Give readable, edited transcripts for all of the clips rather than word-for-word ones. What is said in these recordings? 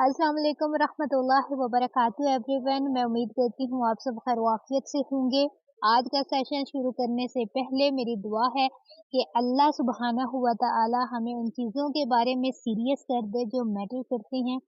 अस्सलाम वालेकुम रहमतुल्लाहि व बरकातुहू एवरीवन। मैं उम्मीद करती हूँ आप सब खैर वाफियत से होंगे। आज का सेशन शुरू करने से पहले मेरी दुआ है कि अल्लाह सुब्हानहू व तआला हमें उन चीज़ों के बारे में सीरियस कर दे जो मैटर करती हैं,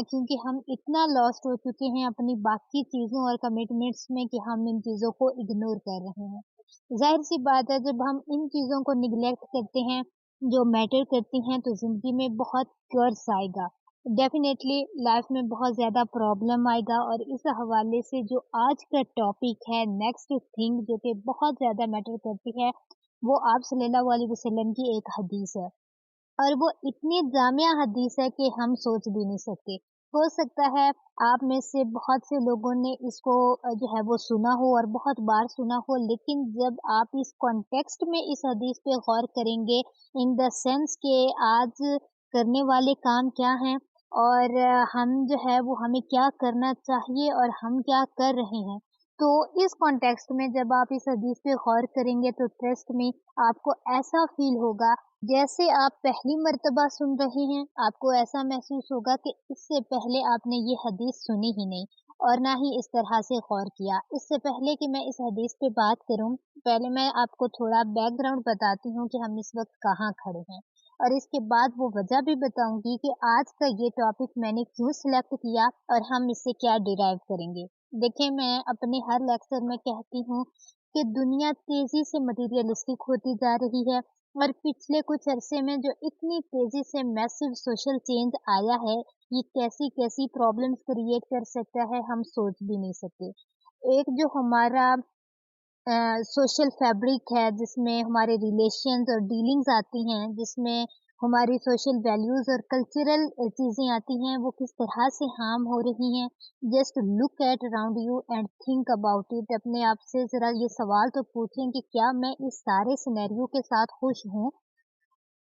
क्योंकि हम इतना लॉस्ट हो चुके हैं अपनी बाकी चीज़ों और कमिटमेंट्स में कि हम इन चीज़ों को इग्नोर कर रहे हैं। ज़ाहिर सी बात है, जब हम इन चीज़ों को निगलेक्ट करते हैं जो मैटर करती हैं, तो ज़िंदगी में बहुत कर्ज आएगा। डेफिनेटली लाइफ में बहुत ज़्यादा प्रॉब्लम आएगा। और इस हवाले से जो आज का टॉपिक है, नेक्स्ट थिंग जो कि बहुत ज़्यादा मैटर करती है, वो आप सल्लल्लाहु अलैहि वसल्लम की एक हदीस है। और वो इतनी जामिया हदीस है कि हम सोच भी नहीं सकते। हो सकता है आप में से बहुत से लोगों ने इसको जो है वो सुना हो और बहुत बार सुना हो, लेकिन जब आप इस कॉन्टेक्स्ट में इस हदीस पे गौर करेंगे, इन द सेंस कि आज करने वाले काम क्या हैं और हम जो है वो हमें क्या करना चाहिए और हम क्या कर रहे हैं, तो इस कॉन्टेक्स्ट में जब आप इस हदीस पे गौर करेंगे तो ट्रस्ट में आपको ऐसा फील होगा जैसे आप पहली मर्तबा सुन रहे हैं। आपको ऐसा महसूस होगा कि इससे पहले आपने ये हदीस सुनी ही नहीं और ना ही इस तरह से गौर किया। इससे पहले कि मैं इस हदीस पे बात करूं, पहले मैं आपको थोड़ा बैकग्राउंड बताती हूँ कि हम इस वक्त कहाँ खड़े हैं, और इसके बाद वो वजह भी बताऊंगी कि आज का ये टॉपिक मैंने क्यों सिलेक्ट किया और हम इससे क्या डिराइव करेंगे। देखिए, मैं अपने हर लेक्चर में कहती हूँ कि दुनिया तेजी से मटीरियलिस्टिक होती जा रही है, और पिछले कुछ अरसे में जो इतनी तेजी से मैसिव सोशल चेंज आया है, ये कैसी कैसी प्रॉब्लम्स क्रिएट कर सकता है हम सोच भी नहीं सकते। एक जो हमारा सोशल फैब्रिक है, जिसमें हमारे रिलेशंस और डीलिंग्स आती हैं, जिसमें हमारी सोशल वैल्यूज और कल्चरल चीजें आती हैं, वो किस तरह से हार्म हो रही हैं। Just look at around you and think about it. अपने आप से जरा ये सवाल तो पूछें कि क्या मैं इस सारे सिनेरियो के साथ खुश हूँ।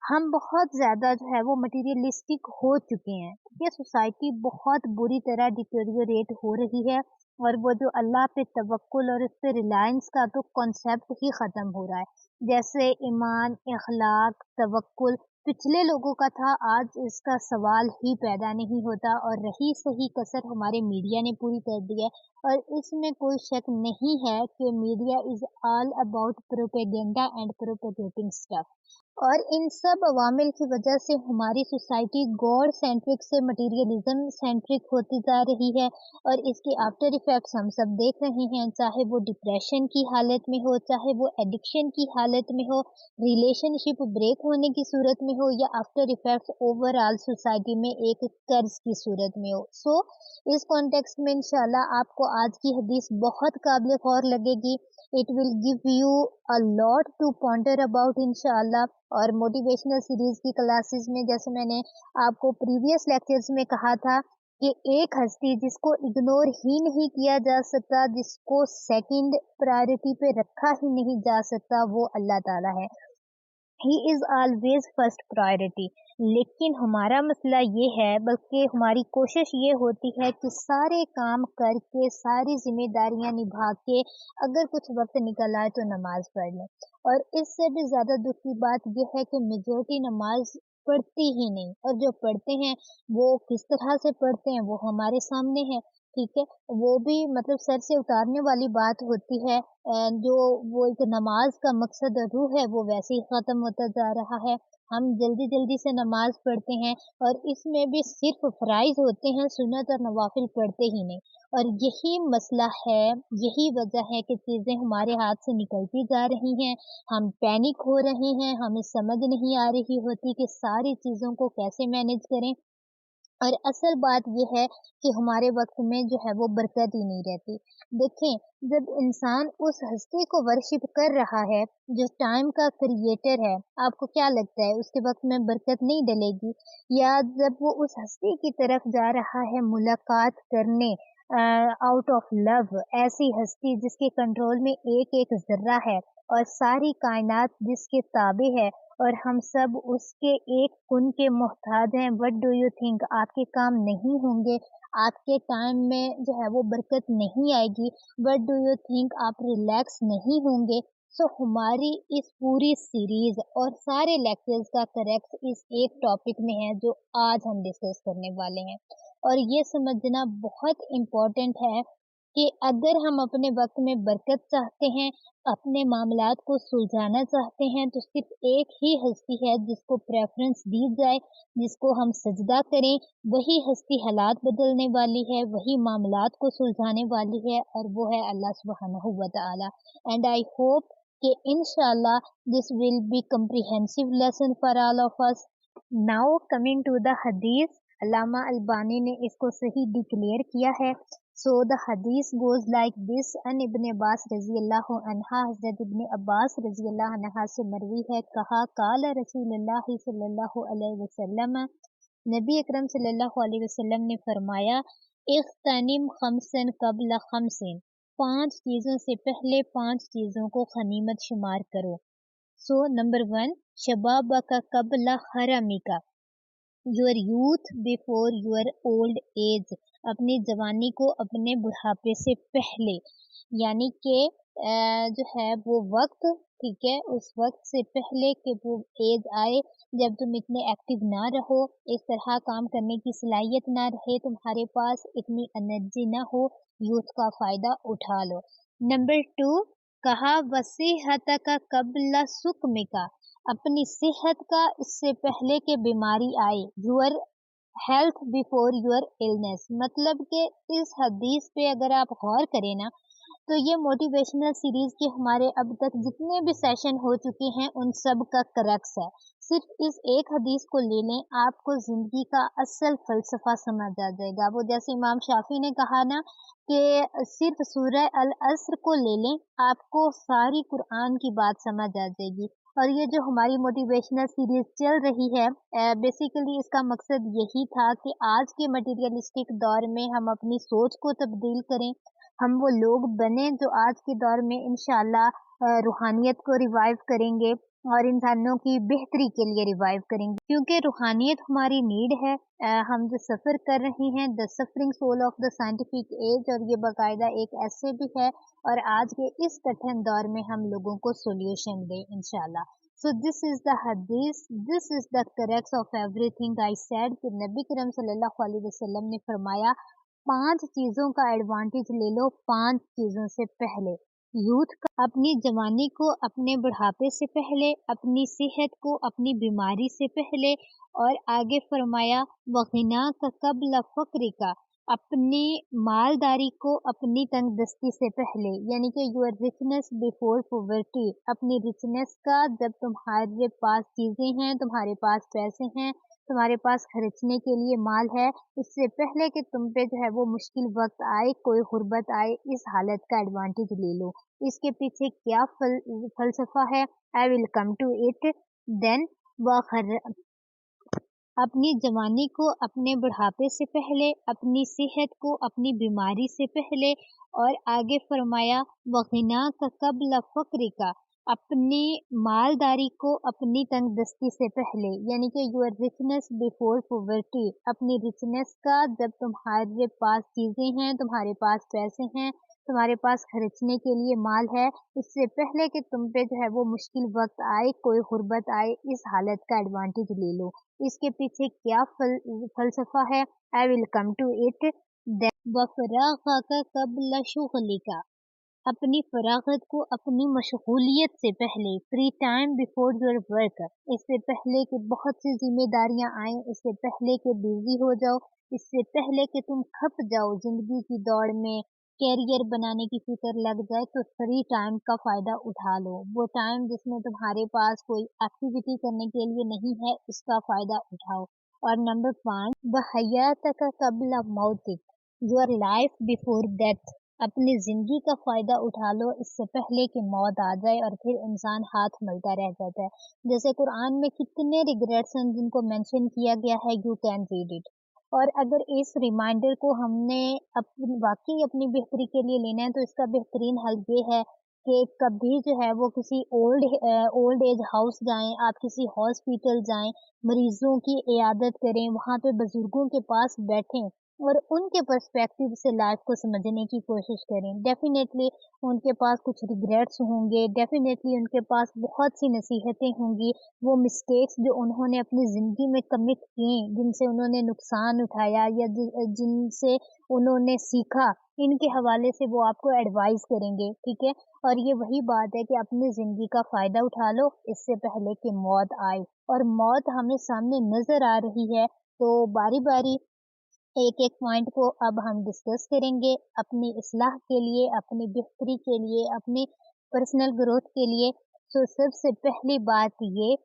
हम बहुत ज़्यादा जो है वो मटीरियलिस्टिक हो चुके हैं। ये सोसाइटी बहुत बुरी तरह डिटेरियोरेट हो रही है, और वो जो अल्लाह पे तवक्कुल और उस पे रिलायंस का तो कॉन्सेप्ट ही ख़त्म हो रहा है। जैसे ईमान, इखलाक, तवक्कुल पिछले लोगों का था, आज इसका सवाल ही पैदा नहीं होता, और रही सही कसर हमारे मीडिया ने पूरी कर दी है। और इसमें कोई शक नहीं है कि media is all about propaganda and propagating stuff. और इन सब अवामिल की वजह से हमारी सोसाइटी गॉड सेंट्रिक से मटेरियलिज्म सेंट्रिक होती जा रही है, और इसके आफ्टर इफेक्ट्स हम सब देख रहे हैं, चाहे वो डिप्रेशन की हालत में हो, चाहे वो एडिक्शन की हालत में हो, रिलेशनशिप ब्रेक होने की सूरत में हो, या आफ्टर इफेक्ट्स ओवरऑल सोसाइटी में एक कर्ज की सूरत में हो। सो इस कॉन्टेक्स्ट में इंशाल्लाह आपको आज की हदीस बहुत काबिल गौर लगेगी। It will give you a lot to ponder about इंशाल्लाह। और मोटिवेशनल सीरीज की क्लासेस में, जैसे मैंने आपको प्रीवियस लेक्चर्स में कहा था, कि एक हस्ती जिसको इग्नोर ही नहीं किया जा सकता, जिसको सेकंड प्रायोरिटी पे रखा ही नहीं जा सकता, वो अल्लाह ताला है। He is always first priority. लेकिन हमारा मसला ये है, बल्कि हमारी कोशिश ये होती है कि सारे काम करके, सारी जिम्मेदारियां निभा के, अगर कुछ वक्त निकल आए तो नमाज पढ़ लें। और इससे भी ज्यादा दुख की बात यह है कि मेजोरिटी नमाज पढ़ती ही नहीं, और जो पढ़ते हैं वो किस तरह से पढ़ते हैं वो हमारे सामने है। ठीक है, वो भी मतलब सर से उतारने वाली बात होती है। जो वो एक नमाज का मकसद और रूह है, वो वैसे ही खत्म होता जा रहा है। हम जल्दी जल्दी से नमाज पढ़ते हैं, और इसमें भी सिर्फ फराइज होते हैं, सुन्नत और नवाफिल पढ़ते ही नहीं। और यही मसला है, यही वजह है कि चीजें हमारे हाथ से निकलती जा रही हैं। हम पैनिक हो रहे हैं, हमें समझ नहीं आ रही होती कि सारी चीजों को कैसे मैनेज करें। और असल बात ये है कि हमारे वक्त में जो है वो बरकत ही नहीं रहती। देखें, जब इंसान उस हस्ती को वर्शिप कर रहा है जो टाइम का क्रिएटर है, आपको क्या लगता है उसके वक्त में बरकत नहीं डलेगी? या जब वो उस हस्ती की तरफ जा रहा है मुलाकात करने, आउट ऑफ लव, ऐसी हस्ती जिसके कंट्रोल में एक एक जर्रा है और सारी कायनात जिसके ताबे है, और हम सब उसके एक कुन के मोहताज हैं। व्हाट डू यू थिंक, आपके काम नहीं होंगे? आपके टाइम में जो है वो बरकत नहीं आएगी? व्हाट डू यू थिंक, आप रिलैक्स नहीं होंगे? सो हमारी इस पूरी सीरीज और सारे लेक्चर्स का करेक्ट इस एक टॉपिक में है जो आज हम डिस्कस करने वाले हैं। اور یہ سمجھنا بہت امپورٹنٹ ہے کہ اگر ہم اپنے وقت میں برکت چاہتے ہیں، اپنے معاملات کو سلجھانا چاہتے ہیں، تو صرف ایک ہی ہستی ہے جس کو پریفرنس دی جائے، جس کو ہم سجدہ کریں، وہی ہستی حالات بدلنے والی ہے، وہی معاملات کو سلجھانے والی ہے، اور وہ ہے اللہ سبحانہ و تعالی. اینڈ آئی ہوپ کہ انشاءاللہ this will be comprehensive lesson for all of us. Now coming to the hadith, علامہ البانی نے اس کو صحیح ڈکلیئر کیا ہے. So the hadith goes like this. ان ابن عباس رضی اللہ عنہ، حضرت ابن عباس رضی اللہ عنہ سے مروی ہے، کہا قال رسول اللہ صلی اللہ علیہ وسلم، نبی اکرم صلی اللہ علیہ وسلم نے فرمایا، اغتنم خمسن قبل خمسن، 5 چیزوں سے پہلے 5 چیزوں کو غنیمت شمار کرو. سو نمبر 1، شبابک قبل حرمک، your youth before your old age, اپنی جوانی کو اپنے بڑھاپے سے پہلے، یعنی کہ جو ہے وہ وقت، ٹھیک ہے، اس وقت سے پہلے کہ وہ ایج آئے جب تم اتنے ایکٹیو نہ رہو، اس طرح کام کرنے کی صلاحیت نہ رہے تمہارے پاس، اتنی انرجی نہ ہو، یوتھ کا فائدہ اٹھا لو. نمبر 2، کہا وصحتک قبل سقمک، اپنی صحت کا اس سے پہلے کہ بیماری آئے، your health before your illness. مطلب کہ اس حدیث پہ اگر آپ غور کریں نا، تو یہ موٹیویشنل سیریز کے ہمارے اب تک جتنے بھی سیشن ہو چکے ہیں ان سب کا کریکس ہے. صرف اس ایک حدیث کو لے لیں، آپ کو زندگی کا اصل فلسفہ سمجھ آ جائے گا. وہ جیسے امام شافی نے کہا نا کہ صرف سورہ العصر کو لے لیں، آپ کو ساری قرآن کی بات سمجھ آ جائے گی. اور یہ جو ہماری موٹیویشنل سیریز چل رہی ہے، بیسیکلی اس کا مقصد یہی تھا کہ آج کے مٹیریلسٹک دور میں ہم اپنی سوچ کو تبدیل کریں، ہم وہ لوگ بنیں جو آج کے دور میں انشاءاللہ روحانیت کو ریوائیو کریں گے اور انسانوں کی بہتری کے لیے ریوائیو کریں گے، کیونکہ روحانیت ہماری نیڈ ہے. ہم جو سفر کر رہے ہیں، the suffering soul of the scientific age, اور یہ باقاعدہ ایک ایسے بھی ہے، اور آج کے اس کٹھن دور میں ہم لوگوں کو سولوشن دیں انشاءاللہ. So this is the hadith, this is the crux of everything I said کہ نبی کریم صلی اللہ علیہ وسلم نے فرمایا 5 چیزوں کا ایڈوانٹیج لے لو 5 چیزوں سے پہلے. یوتھ کا اپنی جوانی کو اپنے بڑھاپے سے پہلے، اپنی صحت کو اپنی بیماری سے پہلے، اور آگے فرمایا وغنا کا قبل فقر کا، اپنی مالداری کو اپنی تنگ دستی سے پہلے، یعنی کہ یور ریچنس بیفور پاورٹی، اپنی ریچنس کا جب تمہارے پاس چیزیں ہیں، تمہارے پاس پیسے ہیں، تمہارے پاس خرچنے کے لیے مال ہے، اس سے پہلے کہ تم پہ جو ہے وہ مشکل وقت آئے، کوئی غربت آئے، اس حالت کا ایڈوانٹیج لے لو. اس کے پیچھے کیا فلسفہ ہے؟ I will come to it. Then اپنی جوانی کو اپنے بڑھاپے سے پہلے، اپنی صحت کو اپنی بیماری سے پہلے، اور آگے فرمایا وغنا کا قبل فقر کا، اپنی مالداری کو اپنی تنگ دستی سے پہلے، یعنی کہ یور ریچنس بیفور پاورٹی، اپنی ریچنس کا جب تمہارے پاس چیزیں ہیں، تمہارے پاس پیسے ہیں، تمہارے پاس خرچنے کے لیے مال ہے، اس سے پہلے کہ تم پہ جو ہے وہ مشکل وقت آئے، کوئی غربت آئے، اس حالت کا ایڈوانٹیج لے لو. اس کے پیچھے کیا فلسفہ ہے؟ I will come to it. وَفَرَاغَكَ قَبْلَ شُغْلِكَ، اپنی فراغت کو اپنی مشغولیت سے پہلے، free time before your work, اس سے پہلے کہ بہت سی ذمہ داریاں آئیں، اس سے پہلے کہ بزی ہو جاؤ، اس سے پہلے کہ تم کھپ جاؤ زندگی کی دوڑ میں، کیریئر بنانے کی فکر لگ جائے، تو فری ٹائم کا فائدہ اٹھا لو. وہ ٹائم جس میں تمہارے پاس کوئی ایکٹیویٹی کرنے کے لیے نہیں ہے، اس کا فائدہ اٹھاؤ. اور نمبر 5، وَحَيَاتَكَ قَبْلَ مَوْتِكَ، یور لائف بیفور ڈیتھ، اپنی زندگی کا فائدہ اٹھا لو اس سے پہلے کہ موت آ جائے، اور پھر انسان ہاتھ ملتا رہ جاتا ہے. جیسے قرآن میں کتنے ریگریٹس ہیں جن کو مینشن کیا گیا ہے، یو کین ریڈ اٹ. اور اگر اس ریمائنڈر کو ہم نے واقعی اپنی بہتری کے لیے لینا ہے، تو اس کا بہترین حل یہ ہے کہ کبھی جو ہے وہ کسی اولڈ ایج ہاؤس جائیں، آپ کسی ہاسپیٹل جائیں، مریضوں کی عیادت کریں، وہاں پہ بزرگوں کے پاس بیٹھیں، और उनके पर्सपेक्टिव से लाइफ को समझने की कोशिश करें। डेफिनेटली उनके पास कुछ रिग्रेट्स होंगे, डेफिनेटली उनके पास बहुत सी नसीहतें होंगी, वो मिस्टेक्स जो उन्होंने अपनी ज़िंदगी में कमिट किए, जिनसे उन्होंने नुकसान उठाया या जिनसे उन्होंने सीखा, इनके हवाले से वो आपको एडवाइस करेंगे, ठीक है? और ये वही बात है कि अपनी ज़िंदगी का फ़ायदा उठा लो इससे पहले कि मौत आए, और मौत हमें सामने नज़र आ रही है, तो बारी-बारी एक-एक पॉइंट को अब हम डिस्कस करेंगे अपनी इस्लाह के लिए, अपनी बेहतरी के लिए, अपनी पर्सनल ग्रोथ के लिए। तो सबसे पहली बात ये,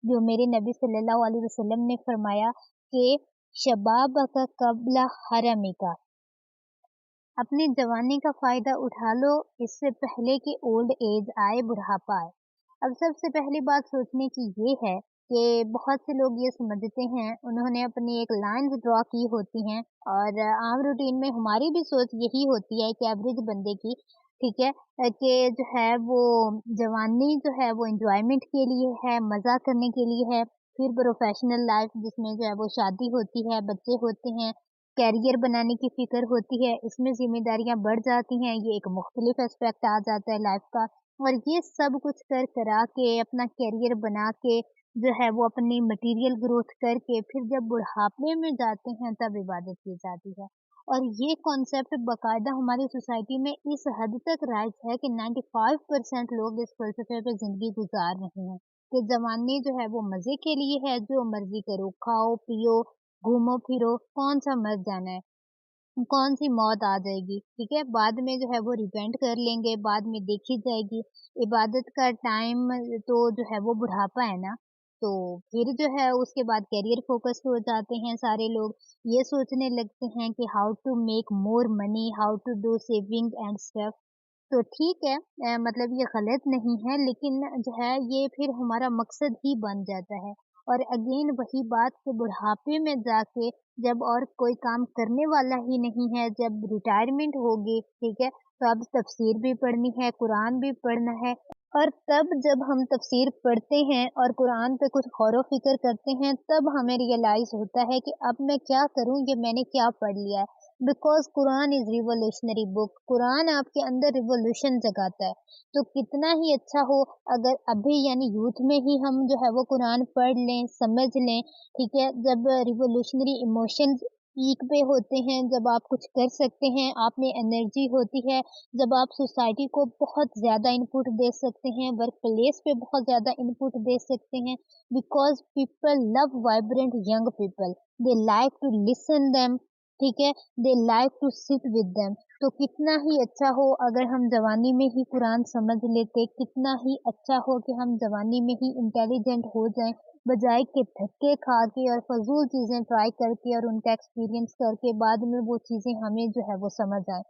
जो मेरे नबी सल्लल्लाहु अलैहि वसल्लम ने फरमाया कि शबाबक क़ब्ल हरमिका, अपनी जवानी का फ़ायदा उठा लो इससे पहले कि ओल्ड एज आए, बुढ़ापा आए। अब सबसे पहली बात सोचने की ये है कि बहुत से लोग ये समझते हैं, उन्होंने अपनी एक लाइन्स ड्रॉ की होती हैं, और आम रूटीन में हमारी भी सोच यही होती है कि एवरेज बंदे की, ठीक है? कि जो है वो जवानी जो है वो एन्जॉयमेंट के लिए है, मज़ा करने के लिए है, फिर प्रोफ़ेशनल लाइफ़ जिसमें जो है वो शादी होती है, बच्चे होते हैं, करियर बनाने की फ़िक्र होती है, इसमें ज़िम्मेदारियाँ बढ़ जाती हैं, ये एक मुख्तलिफ़ एस्पेक्ट आ जाता है लाइफ़ का। और ये सब कुछ करा के अपना करियर बना के जो है वो अपनी मटीरियल ग्रोथ करके फिर जब बुढ़ापे में जाते हैं तब इबादत की जाती है। और ये कॉन्सेप्ट बाकायदा हमारी सोसाइटी में इस हद तक राइज है कि 95% लोग इस फ़लसफ़े पे ज़िंदगी गुज़ार रहे हैं कि जवानी जो है वो मज़े के लिए है, जो मर्ज़ी करो, खाओ-पियो, घूमो-फिरो, कौन-सा मर जाना है, कौन-सी मौत आ जाएगी, ठीक है? बाद में जो है वो रिपेंट कर लेंगे, बाद में देखी जाएगी। इबादत का टाइम तो जो है वो बुढ़ापा है ना, तो फिर जो है उसके बाद करियर फ़ोकस्ड हो जाते हैं सारे लोग। ये सोचने लगते हैं कि how to make more money, how to do saving and stuff. तो ठीक है, मतलब ये गलत नहीं है, लेकिन जो है ये फिर हमारा मकसद ही बन जाता है। और अगेन वही बात कि बुढ़ापे में जाके जब और कोई काम करने वाला ही नहीं है, जब रिटायरमेंट होगी, ठीक है? तो अब तफ़सीर भी पढ़नी है, कुरान भी पढ़ना है, और तब जब हम तफ़सीर पढ़ते हैं और कुरान पे कुछ गौर-व-फ़िक्र करते हैं, तब हमें रियलाइज़ होता है कि अब मैं क्या करूँ, ये मैंने क्या पढ़ लिया है। Because Quran is revolutionary book, Quran आपके अंदर रिवॉल्यूशन जगाता है। तो कितना ही अच्छा हो अगर अभी यानी यूथ में ही हम जो है वो कुरान पढ़ लें, समझ लें, ठीक है? जब रिवॉल्यूशनरी इमोशंस पीक पे होते हैं, जब आप कुछ कर सकते हैं, आप में एनर्जी होती है, जब आप सोसाइटी को बहुत ज़्यादा इनपुट दे सकते हैं, वर्क प्लेस पे बहुत ज़्यादा इनपुट दे सकते हैं, because people love vibrant young people, they like to listen them, ठीक है? They like to sit with them. तो कितना ही अच्छा हो अगर हम जवानी में ही कुरान समझ लेते, कितना ही अच्छा हो कि हम जवानी में ही इंटेलिजेंट हो जाएँ, बजाए कि धक्के खा के और फ़ज़ूल चीज़ें ट्राई करके और उनका एक्सपीरियंस करके बाद में वो चीज़ें हमें जो है वो समझ आएँ।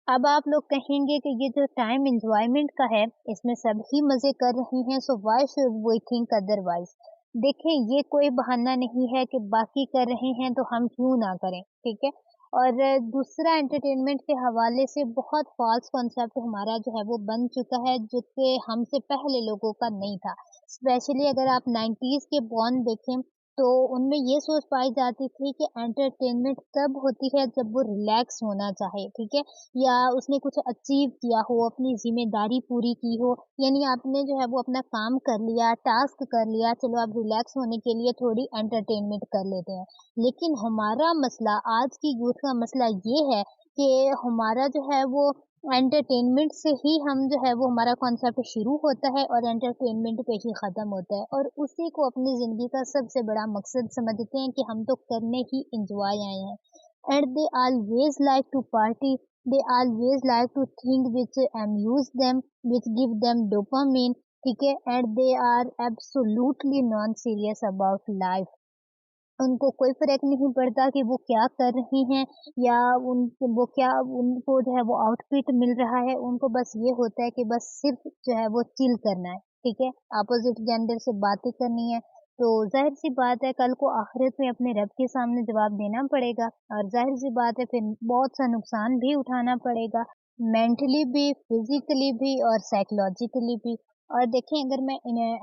अब आप लोग कहेंगे कि ये जो टाइम एन्जॉयमेंट का है, इसमें सब ही मज़े कर रहे हैं, so why should we think otherwise? देखें, ये कोई बहाना नहीं है कि बाकी कर रहे हैं तो हम क्यों ना करें, ठीक है? और दूसरा एंटरटेनमेंट के हवाले से बहुत फ़ॉल्स कॉन्सेप्ट हमारा जो है वो बन चुका है, जो कि हमसे पहले लोगों का नहीं था। स्पेशली अगर आप 90s के बॉर्न देखें, तो उनमें ये सोच पाई जाती थी कि एंटरटेनमेंट तब होती है जब वो रिलैक्स होना चाहे, ठीक है? या उसने कुछ अचीव किया हो, अपनी ज़िम्मेदारी पूरी की हो, यानी आपने जो है वो अपना काम कर लिया, टास्क कर लिया, चलो अब रिलैक्स होने के लिए थोड़ी एंटरटेनमेंट कर लेते हैं। लेकिन हमारा मसला, आज की यूथ का मसला ये है कि हमारा जो है वो एंटरटेनमेंट से ही हम जो है वो हमारा कॉन्सेप्ट शुरू होता है और एंटरटेनमेंट पे ही ख़त्म होता है, और उसी को अपनी ज़िंदगी का सबसे बड़ा मकसद समझते हैं कि हम तो करने ही एन्जॉय आए हैं। And they always like to party, they always like to think which amuse them, which give them dopamine, ठीक है? And they are absolutely non-serious about life. उनको कोई फ़र्क नहीं पड़ता कि वो क्या कर रही हैं, या उन वो क्या उनको जो है वो आउटफिट मिल रहा है, उनको बस ये होता है कि बस सिर्फ़ जो है वो चिल करना है, ठीक है? अपोज़िट जेंडर से बातें करनी है, तो ज़ाहिर-सी बात है कल को आखिरत में अपने रब के सामने जवाब देना पड़ेगा, और ज़ाहिर-सी बात है फिर बहुत सा नुकसान भी उठाना पड़ेगा, मेंटली भी, फिज़िकली भी और साइकोलॉजिकली भी। और देखें, अगर मैं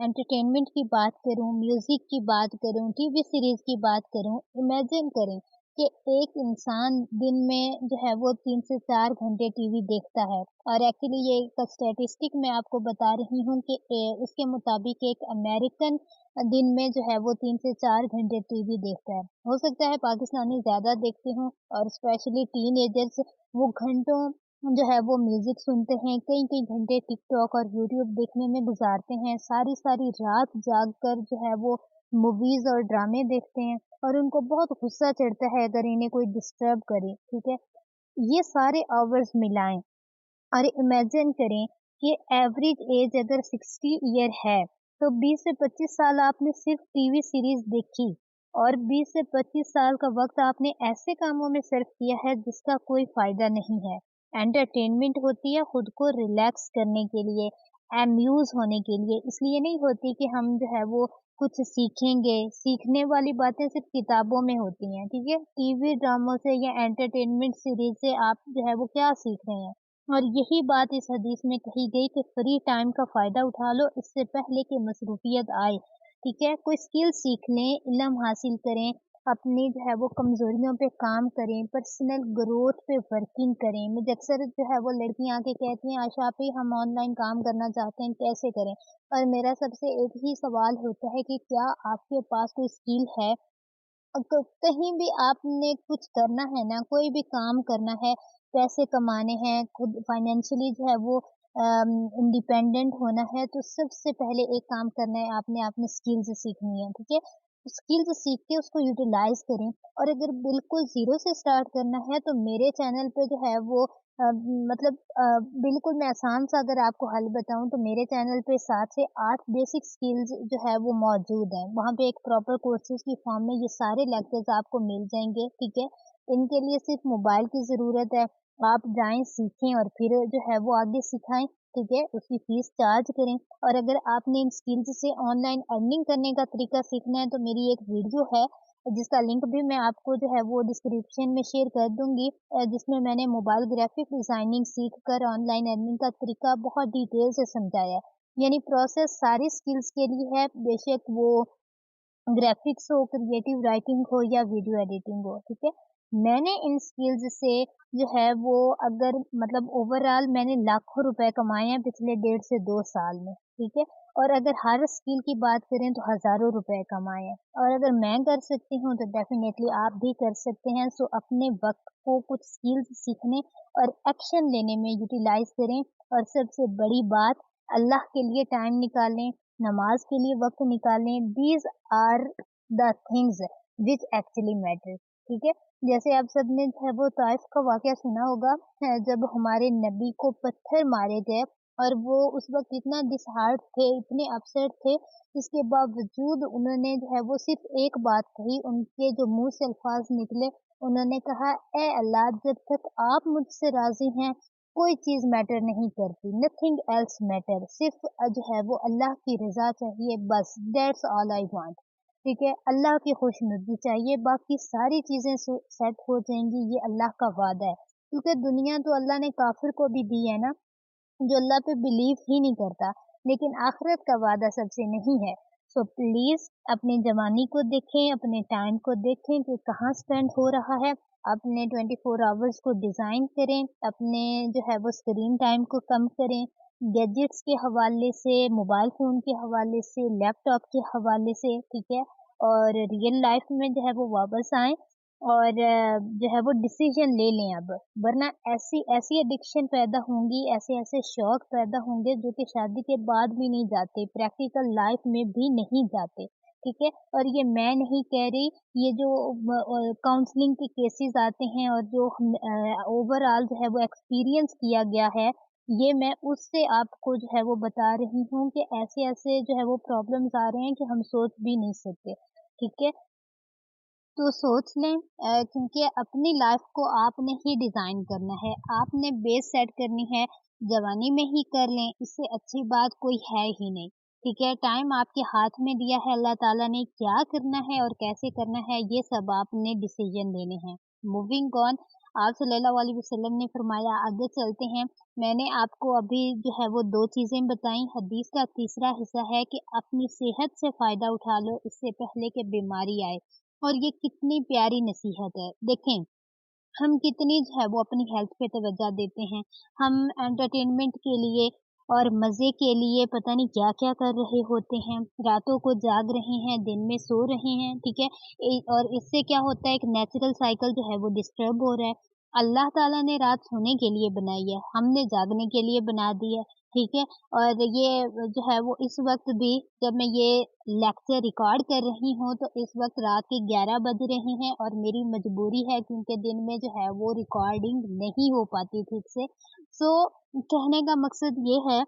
एंटरटेनमेंट की बात करूँ, म्यूज़िक की बात करूँ, टीवी सीरीज़ की बात करूँ, इमेजिन करें کہ एक इंसान दिन में जो है वो 3 से 4 घंटे टीवी देखता है। और एक्चुअली ये एक स्टैटिस्टिक मैं आपको बता रही हूँ कि उसके मुताबिक एक अमेरिकन दिन में जो है वो 3 से 4 घंटे टीवी देखता है। हो सकता है पाकिस्तानी ज़्यादा देखते हों, और स्पेशली टीनेजर्स वो घंटों जो है वो म्यूज़िक सुनते हैं, कई-कई घंटे टिकटॉक और यूट्यूब देखने में गुज़ारते हैं, सारी-सारी रात जाग कर जो है वो मूवीज़ और ड्रामे देखते हैं, और उनको बहुत गुस्सा चढ़ता है अगर इन्हें कोई डिस्टर्ब करे, ठीक है? ये सारे आवर्स मिलाएँ और इमेजिन करें कि एवरेज एज अगर 60 ईयर है, तो 20 से 25 साल आपने सिर्फ टीवी सीरीज़ देखी, और 20 से 25 साल का वक़्त आपने ऐसे कामों में सर्फ किया है जिसका कोई फ़ायदा नहीं है। एंटरटेनमेंट होती है खुद को रिलैक्स करने के लिए, अम्यूज़ होने के लिए, इसलिए नहीं होती कि हम जो है वो कुछ सीखेंगे। सीखने वाली बातें सिर्फ़ किताबों में होती हैं, ठीक है? टीवी ड्रामों से या एंटरटेनमेंट सीरीज़ से आप जो है वो क्या सीख रहे हैं? और यही बात इस हदीस में कही गई कि फ्री टाइम का फ़ायदा उठा लो इससे पहले कि मसरूफ़ियत आए, ठीक है? कोई स्किल सीख लें, इल्म हासिल करें, अपनी जो है वो कमज़ोरियों पे काम करें, पर्सनल ग्रोथ पे वर्किंग करें। मुझे अक्सर जो है वो लड़कियाँ आके कहती हैं, आशा आपी हम ऑनलाइन काम करना चाहते हैं, कैसे करें? और मेरा सबसे एक ही सवाल होता है कि क्या आपके पास कोई स्किल है? कहीं भी आपने कुछ करना है ना, कोई भी काम करना है, पैसे कमाने हैं, खुद फाइनेंशियली जो है वो इंडिपेंडेंट होना है, तो सबसे पहले एक काम करना है, आपने आपने स्किल्स सीखनी है, ठीक है? स्किल्स सीख के उसको यूटिलाइज़ करें। और अगर बिल्कुल ज़ीरो से स्टार्ट करना है, तो मेरे चैनल पे जो है वो मतलब बिल्कुल मैं आसान-सा अगर आपको हल बताऊँ, तो मेरे चैनल पे 7 से 8 बेसिक स्किल्स जो है वो मौजूद हैं। वहाँ पे एक प्रॉपर कोर्सेज़ की फॉर्म में ये सारे लेक्चर्स आपको मिल जाएँगे, ठीक है? इनके लिए सिर्फ़ मोबाइल की ज़रूरत है। आप जाएँ, सीखें और फिर जो है वो आगे सिखाएँ, ठीक है? उसकी फ़ीस चार्ज करें। और अगर आपने इन स्किल्स से ऑनलाइन अर्निंग करने का तरीका सीखना है, तो मेरी एक वीडियो है जिसका लिंक भी मैं आपको जो है वो डिस्क्रिप्शन में शेयर कर दूँगी, जिसमें मैंने मोबाइल ग्राफ़िक डिज़ाइनिंग सीख कर ऑनलाइन अर्निंग का तरीका बहुत डिटेल से समझाया है। यानी प्रोसेस सारी स्किल्स के लिए है, बेशक वो ग्राफ़िक्स हो, क्रिएटिव राइटिंग हो या वीडियो एडिटिंग हो, ठीक है? मैंने इन स्किल्स से जो है वो अगर मतलब ओवरऑल मैंने लाखों रुपए कमाए हैं पिछले 1.5 से 2 साल में, ठीक है? और अगर हर स्किल की बात करें तो हज़ारों रुपए कमाए हैं, और अगर मैं कर सकती हूँ तो डेफ़िनेटली आप भी कर सकते हैं। सो अपने वक़्त को कुछ स्किल्स सीखने और एक्शन लेने में यूटिलाइज़ करें, और सबसे बड़ी बात, अल्लाह के लिए टाइम निकालें, नमाज़ के लिए वक़्त निकालें। These are the things which actually matter, ठीक है? जैसे आप सबने जो है वो ताइफ का वाक़या सुना होगा, जब हमारे नबी को पत्थर मारे गए, और वो उस वक़्त इतना डिसहार्ट थे, इतने अपसेट थे, इसके बावजूद उन्होंने जो है वो सिर्फ़ एक बात कही, उनके जो मुँह से अल्फ़ाज़ निकले, उन्होंने कहा, "ऐ अल्लाह, जब तक आप मुझसे राज़ी हैं, कोई चीज़ मैटर नहीं करती, नथिंग एल्स मैटर, सिर्फ़ जो है वो अल्लाह की रज़ा चाहिए, बस दैट्स ऑल आई वांट।" ठीक है? अल्लाह की खुशनुदी चाहिए, बाकी सारी चीज़ें सेट हो जाएँगी, ये अल्लाह का वादा है। क्योंकि दुनिया तो अल्लाह ने काफ़िर को भी दी है ना, जो अल्लाह पे बिलीव ही नहीं करता, लेकिन आखिरत का वादा सबसे नहीं है। सो प्लीज़ अपनी जवानी को देखें, अपने टाइम को देखें कि कहाँ स्पेंड हो रहा है। अपने 24 आवर्स को डिज़ाइन करें, अपने जो है वो स्क्रीन टाइम को कम करें, गैजेट्स के हवाले से, मोबाइल फ़ोन के हवाले से, लैपटॉप के हवाले से, ठीक है? और रियल लाइफ़ में जो है वो वापस आएँ, और जो है वो डिसीज़न ले लें अब, वरना ऐसी ऐसी एडिक्शन पैदा होंगी, ऐसे-ऐसे शौक पैदा होंगे जो कि शादी के बाद भी नहीं जाते, प्रैक्टिकल लाइफ़ में भी नहीं जाते, ठीक है? और ये मैं नहीं कह रही, ये जो काउंसलिंग के केसेज़ आते हैं, और जो ओवरऑल जो है वो एक्सपीरियंस किया गया है, ये मैं उससे आपको जो है वो बता रही हूँ कि ऐसे-ऐसे जो है वो प्रॉब्लम्स आ रहे हैं कि हम सोच भी नहीं सकते, ठीक है? तो सोच लें, क्योंकि अपनी लाइफ को आपने ही डिज़ाइन करना है, आपने बेस सेट करनी है, जवानी में ही कर लें, इससे अच्छी बात कोई है ही नहीं, ठीक है? टाइम आपके हाथ में दिया है अल्लाह ताला ने, क्या करना है और कैसे करना है, ये सब आपने डिसीज़न लेने हैं। मूविंग ऑन, आप सल्लल्लाहु अलैहि वसल्लम ने फरमाया, आगे चलते हैं। मैंने आपको अभी जो है वो 2 चीज़ें बताई, हदीस का तीसरा हिस्सा है कि अपनी सेहत से फ़ायदा उठा लो, इससे पहले कि बीमारी आए। और ये कितनी प्यारी नसीहत है। देखें, हम कितनी जो है वो अपनी हेल्थ पे तवज्जो देते हैं। हम एंटरटेनमेंट के लिए और मज़े के लिए पता नहीं क्या-क्या कर रहे होते हैं। रातों को जाग रहे हैं, दिन में सो रहे हैं, ठीक है? और इससे क्या होता है, एक नेचुरल साइकिल जो है वो डिस्टर्ब हो रहा है। अल्लाह ताला ने रात सोने के लिए बनाई है, हमने जागने के लिए बना दी है, ठीक है? और ये जो है वो इस वक़्त भी जब मैं ये लेक्चर रिकॉर्ड कर रही हूँ, तो इस वक़्त रात के 11 बज रहे हैं और मेरी मजबूरी है क्योंकि दिन में जो है वो रिकॉर्डिंग नहीं हो पाती ठीक से। सो कहने का मकसद ये है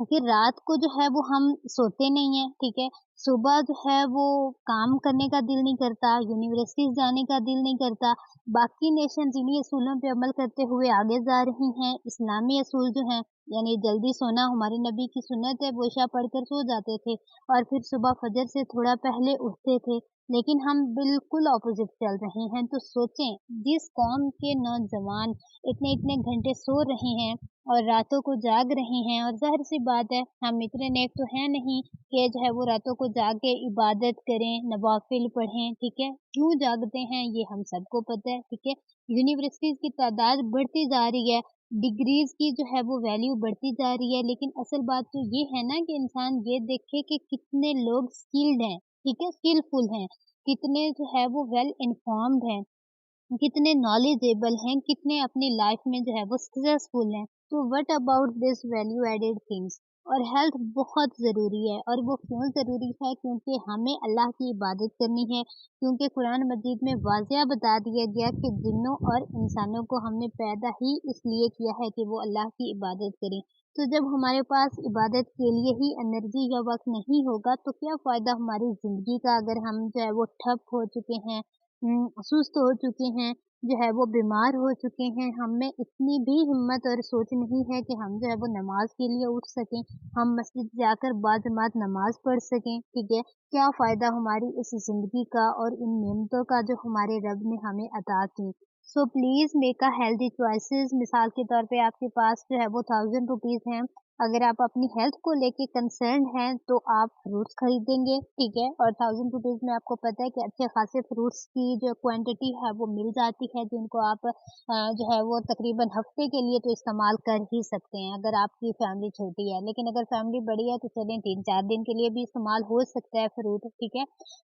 कि रात को जो है वो हम सोते नहीं हैं, ठीक है? सुबह जो है वो काम करने का दिल नहीं करता, यूनिवर्सिटीज़ जाने का दिल नहीं करता। बाकी नेशंस इन्हीं असूलों पे अमल करते हुए आगे जा रही हैं। इस्लामी असूल जो हैं, यानी जल्दी सोना हमारे नबी की सुन्नत है, वो इशा पढ़कर सो जाते थे और फिर सुबह फजर से थोड़ा पहले उठते थे। लेकिन हम बिल्कुल ऑपोज़िट चल रहे हैं। तो सोचें, जिस कौम के नौजवान इतने-इतने घंटे सो रहे हैं और रातों को जाग रहे हैं, और ज़ाहिर-सी बात है हम इतने नेक तो हैं नहीं कि जो है वो रातों को जाग के इबादत करें, नवाफ़िल पढ़ें, ठीक है? क्यों जागते हैं ये हम सबको पता है, ठीक है? यूनिवर्सिटीज़ की तादाद बढ़ती जा रही है, डिग्रीज़ की जो है वो वैल्यू बढ़ती जा रही है, लेकिन असल बात तो ये है ना कि इंसान ये देखे कि कितने लोग स्किल्ड हैं, ठीक है? स्किलफुल हैं, कितने जो है वो वेल इन्फॉर्म्ड हैं। कितने नॉलेजेबल हैं, कितने अपनी लाइफ में जो है वो सक्सेसफुल हैं। तो what about this value added things? और हेल्थ बहुत ज़रूरी है, और वो क्यों ज़रूरी है? क्योंकि हमें अल्लाह की इबादत करनी है, क्योंकि कुरान मजीद में वाज़िया बता दिया गया कि जिन्नों और इंसानों को हमने पैदा ही इसलिए किया है कि वो अल्लाह की इबादत करें। तो जब हमारे पास इबादत के लिए ही एनर्जी या वक़्त नहीं होगा, तो क्या फ़ायदा हमारी ज़िंदगी का, अगर हम जो है वो ठप हो चुके हैं, सुस्त हो चुके हैं, जो है वो बीमार हो चुके हैं, हम में इतनी भी हिम्मत और सोच नहीं है कि हम जो है वो नमाज़ के लिए उठ सकें, हम मस्जिद जाकर बाजमात नमाज़ पढ़ सकें, ठीक है? क्या फ़ायदा हमारी इस ज़िंदगी का और इन नेमतों का जो हमारे रब ने हमें अता की। So please make a healthy choices. मिसाल के तौर पे आपके पास जो है वो ₹1000 हैं, अगर आप अपनी हेल्थ को लेके कंसर्न्ड हैं, तो आप फ्रूट्स खरीदेंगे, ठीक है? और ₹1000 में आपको पता है कि अच्छे खासे फ्रूट्स की जो क्वांटिटी है वो मिल जाती है, जिनको आप जो है वो तकरीबन हफ्ते के लिए तो इस्तेमाल कर ही सकते हैं, अगर आपकी फैमिली छोटी है। लेकिन अगर फैमिली बड़ी है तो चलें 3-4 दिन के लिए भी इस्तेमाल हो सकता है फ्रूट, ठीक है?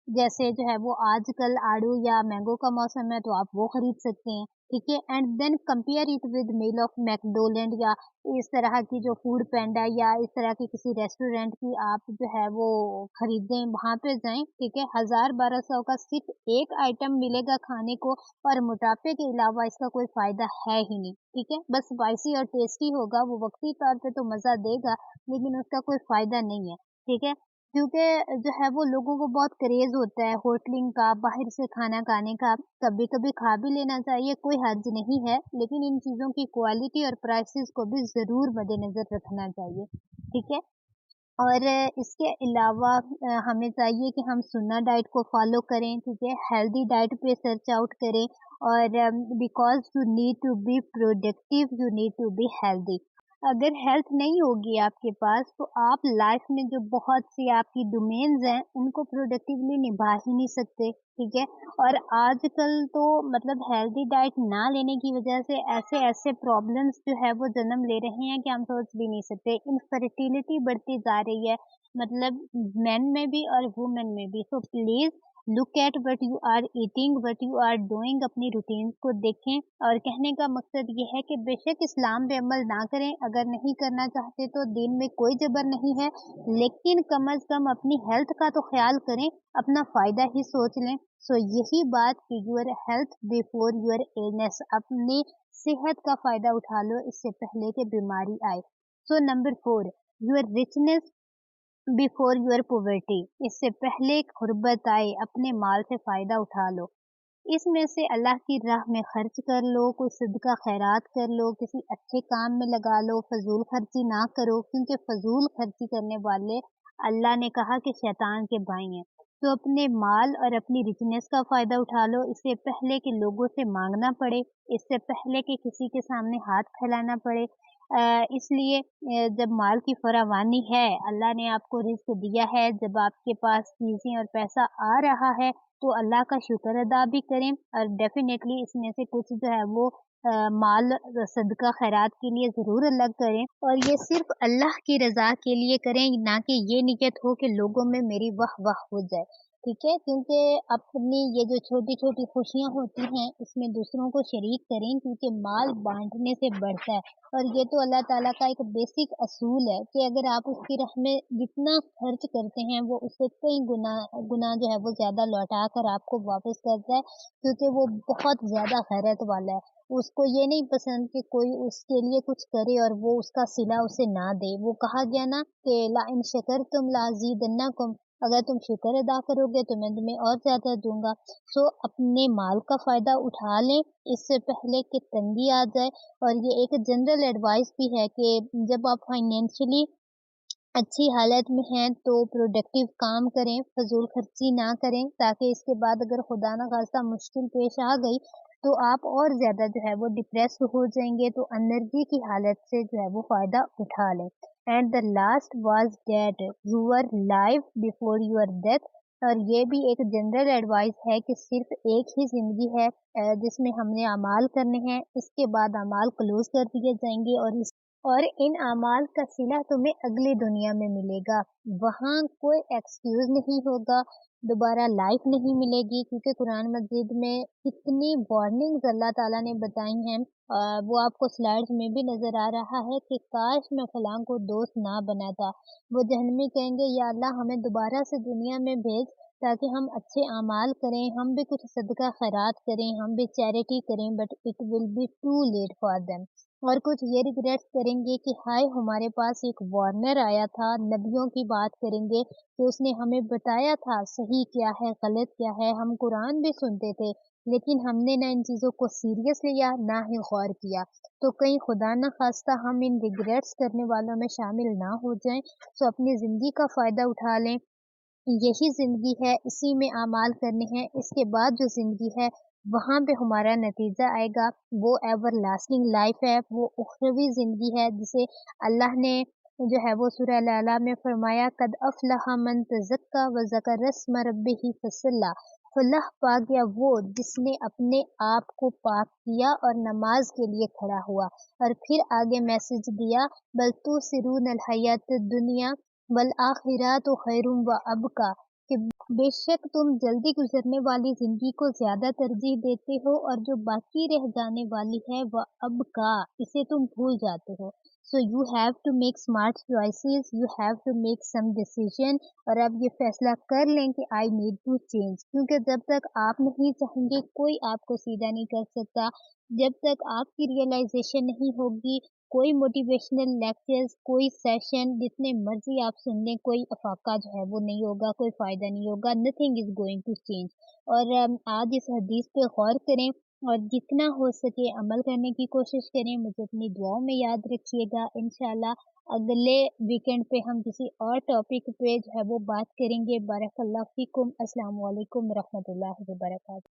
जैसे जो है वो आजकल आड़ू या मैंगो का मौसम है, तो आप वो खरीद सकते हैं, ठीक है? And then compare it with meal of McDonald या इस तरह की जो फूड पैंडा या इस तरह की किसी रेस्टोरेंट की आप जो है वो खरीदें, वहाँ पे जाएँ, ठीक है? 1000-1200 का सिर्फ़ एक आइटम मिलेगा खाने को, और मोटापे के अलावा इसका कोई फ़ायदा है ही नहीं, ठीक है? बस स्पाइसी और टेस्टी होगा, वो वक़्ती तौर पे तो मज़ा देगा, लेकिन उसका कोई फ़ायदा नहीं है, ठीक है? क्योंकि जो है वो लोगों को बहुत क्रेज़ होता है होटलिंग का, बाहर से खाना खाने का। कभी-कभी खा भी लेना चाहिए, कोई हर्ज नहीं है, लेकिन इन चीज़ों की क्वालिटी और प्राइसेज़ को भी ज़रूर मद्देनज़र रखना चाहिए, ठीक है? और इसके अलावा हमें चाहिए कि हम सुन्ना डाइट को फ़ॉलो करें, ठीक है? हेल्दी डाइट पे सर्च आउट करें, और because you need to be productive, you need to be healthy. अगर हेल्थ नहीं होगी आपके पास, तो आप लाइफ़ में जो बहुत सी आपकी डोमेन्स हैं, उनको प्रोडक्टिवली निभा ही नहीं सकते, ठीक है? और आजकल तो मतलब हेल्दी डाइट ना लेने की वजह से ऐसे-ऐसे प्रॉब्लम्स जो है वो जन्म ले रहे हैं कि हम सोच भी नहीं सकते। इनफर्टिलिटी बढ़ती जा रही है, मतलब मेन में भी और वुमेन में भी। So please look at what you are eating, what you are doing, अपनी रूटीन्स को देखें। और कहने का मकसद ये है कि बेशक इस्लाम पे अमल ना करें, अगर नहीं करना चाहते तो दीन में कोई जबर नहीं है, लेकिन कम अज़ कम अपनी हेल्थ का तो ख़्याल करें, अपना फ़ायदा ही सोच लें। सो यही बात कि your health before your illness, अपनी सेहत का फ़ायदा उठा लो इससे पहले कि बीमारी आए। So number 4, your richness before your poverty, इससे पहले गुर्बत आए अपने माल से फ़ायदा उठा लो। इसमें से अल्लाह की राह में खर्च कर लो, कोई सदका खैरात कर लो, किसी अच्छे काम में लगा लो, फ़ज़ूल खर्ची ना करो, क्योंकि फ़ज़ूल खर्ची करने वाले अल्लाह ने कहा कि शैतान के भाई हैं। तो अपने माल और अपनी रिचनेस का फ़ायदा उठा लो, इससे पहले कि लोगों से माँगना पड़े, इससे पहले कि किसी के सामने हाथ फैलाना पड़े। इसलिए जब माल की फरावानी है, अल्लाह ने आपको रिज़्क दिया है, जब आपके पास चीज़ें और पैसा आ रहा है, तो अल्लाह का शुक्र अदा भी करें और डेफ़िनेटली इसमें से कुछ जो है वो माल सदका खैरात के लिए ज़रूर अलग करें और ये सिर्फ़ अल्लाह की रज़ा के लिए करें, ना कि ये नियत हो कि लोगों में मेरी वाह-वाह हो जाए। ठीक है? क्योंकि अपनी ये जो छोटी-छोटी खुशियाँ होती हैं, इसमें दूसरों को शरीक करें क्योंकि माल बाँटने से बढ़ता है और ये तो अल्लाह ताला का एक बेसिक असूल है कि अगर आप उसकी राह में जितना खर्च करते हैं, वो उससे कई गुना गुना जो है वो ज़्यादा लौटा कर आपको वापस करता है क्योंकि वो बहुत ज़्यादा गैरत वाला है। उसको ये नहीं पसंद कि कोई उसके लिए कुछ करे और वो उसका सिला उसे ना दे। वो कहा गया ना कि ला इन शकरतुम लाज़ीदन्नकुम, अगर तुम शुक्र अदा करोगे तो मैं तुम्हें और ज़्यादा दूँगा। सो अपने माल का फ़ायदा उठा लें, इससे पहले कि तंगी आ जाए और ये एक जनरल एडवाइस भी है कि जब आप फाइनेंशियली अच्छी हालत में हैं तो प्रोडक्टिव काम करें, फ़िज़ूल खर्ची ना करें ताकि इसके बाद अगर खुदा ना ख़ास्ता मुश्किल पेश आ गई, तो आप और ज़्यादा जो है वो डिप्रेस हो जाएँगे, तो एनर्जी की हालत से जो है वो फ़ायदा उठा लें। And the last was that your life before your death, और ये भी एक जनरल एडवाइस है कि सिर्फ़ एक ही ज़िंदगी है जिसमें हमने अमाल करने हैं, इसके बाद अमाल क्लोज़ कर दिए जाएँगे और इन अमाल का सिला तुम्हें अगली दुनिया में मिलेगा। वहाँ कोई एक्सक्यूज़ नहीं होगा, दोबारा लाइफ नहीं मिलेगी क्योंकि कुरान मजीद में कितनी वार्निंग्स अल्लाह ताला ने बताई हैं। वो आपको स्लाइड्स में भी नज़र आ रहा है कि काश मैं फलाँ को दोस्त ना बनाता। वो जहन्नमी कहेंगे या अल्लाह हमें दोबारा से दुनिया में भेज ताकि हम अच्छे अमाल करें, हम भी कुछ सदका खैरात करें, हम भी चैरिटी करें, but it will be too late for them. और कुछ ये रिग्रेट्स करेंगे कि हाय हमारे पास एक वार्नर आया था, नबियों की बात करेंगे कि उसने हमें बताया था सही क्या है, गलत क्या है, हम कुरान भी सुनते थे, लेकिन हमने ना इन चीज़ों को सीरियस लिया, ना ही गौर किया। तो कहीं खुदा ना खास्ता हम इन रिग्रेट्स करने वालों में शामिल ना हो जाएं, तो अपनी ज़िंदगी का फ़ायदा उठा लें। यही ज़िंदगी है, इसी में आमाल करने हैं, इसके बाद जो ज़िंदगी है, वहाँ पे हमारा नतीजा आएगा, वो एवरलास्टिंग लाइफ़ है, वो उख़रवी ज़िंदगी है, जिसे अल्लाह ने जो है वो सूरह अल-अला में फ़रमाया, "क़द अफ़लह मन तज़क्का व ज़करा अस्म रब्बिही फ़सल्ला", फलाह पा गया वो जिसने अपने आप को पाक किया और नमाज़ के लिए खड़ा हुआ। और फिर आगे मैसेज दिया, "बल तुसिरून अल हयातुद दुनिया वल आखिरातु खैरुम व अबका", कि बेशक तुम जल्दी गुजरने वाली ज़िंदगी को ज़्यादा तरजीह देते हो और जो बाकी रह जाने वाली है वह अबका, इसे तुम भूल जाते हो। So you have to make smart choices, you have to make some decision, और आप ये फैसला कर लें कि आई नीड टू चेंज, क्योंकि जब तक आप नहीं चाहेंगे कोई आपको सीधा नहीं कर सकता। जब तक आपकी रियलाइज़ेशन नहीं होगी, कोई मोटिवेशनल लेक्चर्स, कोई सेशन जितने मर्ज़ी आप सुन लें, कोई अफ़ाक़ा जो है वो नहीं होगा, कोई फ़ायदा नहीं होगा, nothing is going to change. और आज इस हदीस पे गौर करें और जितना हो सके अमल करने की कोशिश करें। मुझे अपनी दुआओं में याद रखिएगा। इंशाअल्लाह अगले वीकेंड पे हम किसी और टॉपिक पे जो है वो बात करेंगे। बारकल्लाहु फ़ीकुम। अस्सलामु अलैकुम व रहमतुल्लाहि व बरकातहू।